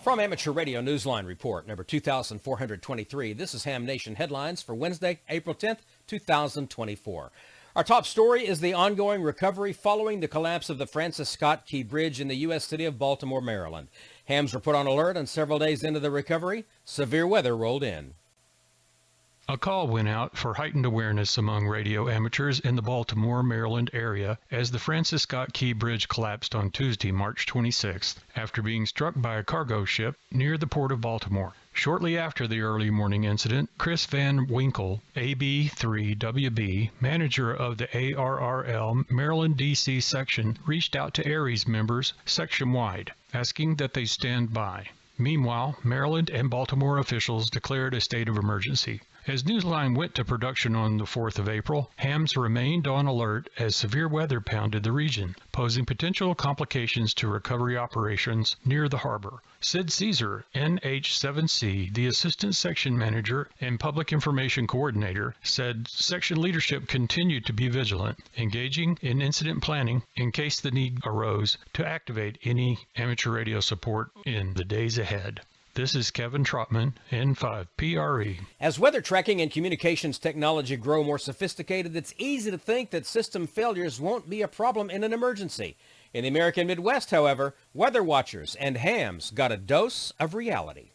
From Amateur Radio Newsline Report, number 2423, this is Ham Nation Headlines for Wednesday, April 10th, 2024. Our top story is the ongoing recovery following the collapse of the Francis Scott Key Bridge in the U.S. city of Baltimore, Maryland. Hams were put on alert, and several days into the recovery, severe weather rolled in. A call went out for heightened awareness among radio amateurs in the Baltimore, Maryland area as the Francis Scott Key Bridge collapsed on Tuesday, March 26th, after being struck by a cargo ship near the port of Baltimore. Shortly after the early morning incident, Chris Van Winkle, AB3WB, manager of the ARRL Maryland DC section, reached out to ARES members section-wide, asking that they stand by. Meanwhile, Maryland and Baltimore officials declared a state of emergency. As Newsline went to production on the 4th of April, hams remained on alert as severe weather pounded the region, posing potential complications to recovery operations near the harbor. Sid Caesar, NH7C, the assistant section manager and public information coordinator, said section leadership continued to be vigilant, engaging in incident planning in case the need arose to activate any amateur radio support in the days ahead. This is Kevin Trotman, N5PRE. As weather tracking and communications technology grow more sophisticated, it's easy to think that system failures won't be a problem in an emergency. In the American Midwest, however, weather watchers and hams got a dose of reality.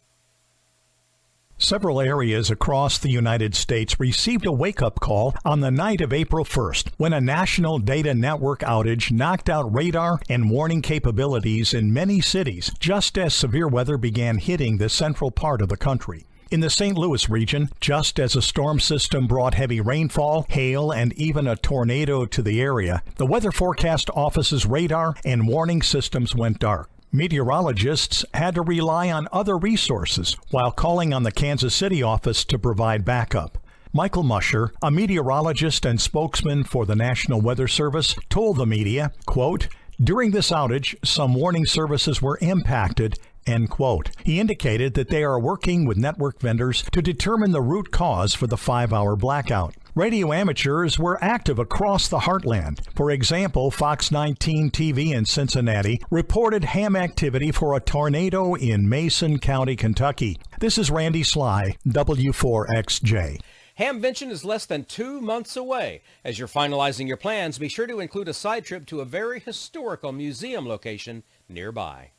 Several areas across the United States received a wake-up call on the night of April 1st when a national data network outage knocked out radar and warning capabilities in many cities just as severe weather began hitting the central part of the country. In the St. Louis region, just as a storm system brought heavy rainfall, hail, and even a tornado to the area, the Weather Forecast Office's radar and warning systems went dark. Meteorologists had to rely on other resources while calling on the Kansas City office to provide backup. Michael Musher, a meteorologist and spokesman for the National Weather Service, told the media, quote, "During this outage, some warning services were impacted," end quote. He indicated that they are working with network vendors to determine the root cause for the 5-hour blackout. Radio amateurs were active across the heartland. For example, Fox 19 TV in Cincinnati reported ham activity for a tornado in Mason County, Kentucky. This is Randy Sly, W4XJ. Hamvention is less than 2 months away. As you're finalizing your plans, be sure to include a side trip to a very historical museum location nearby.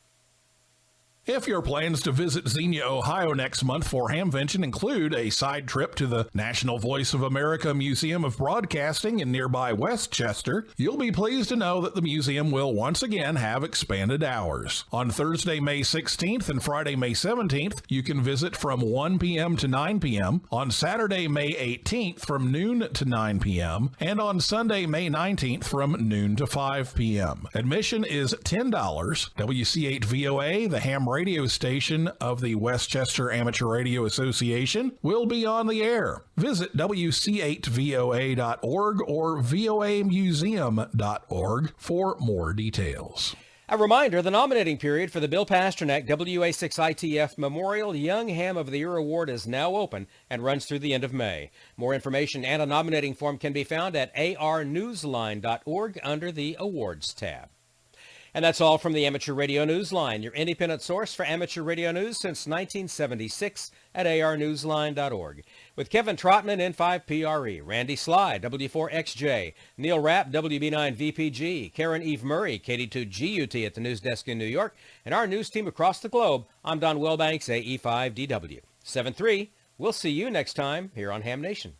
If your plans to visit Xenia, Ohio next month for Hamvention include a side trip to the National Voice of America Museum of Broadcasting in nearby Westchester, you'll be pleased to know that the museum will once again have expanded hours. On Thursday, May 16th and Friday, May 17th, you can visit from 1 p.m. to 9 p.m., on Saturday, May 18th from noon to 9 p.m., and on Sunday, May 19th from noon to 5 p.m. Admission is $10. WC8VOA, the ham radio station of the Westchester Amateur Radio Association, will be on the air. Visit WC8VOA.org or voamuseum.org for more details. A reminder, the nominating period for the Bill Pasternak WA6ITF Memorial Young Ham of the Year Award is now open and runs through the end of May. More information and a nominating form can be found at arnewsline.org under the Awards tab. And that's all from the Amateur Radio Newsline, your independent source for amateur radio news since 1976 at arnewsline.org. With Kevin Trotman, N5PRE, Randy Sly, W4XJ, Neil Rapp, WB9VPG, Karen Eve Murray, KD2GUT at the news desk in New York, and our news team across the globe, I'm Don Wilbanks, AE5DW. 7-3, we'll see you next time here on Ham Nation.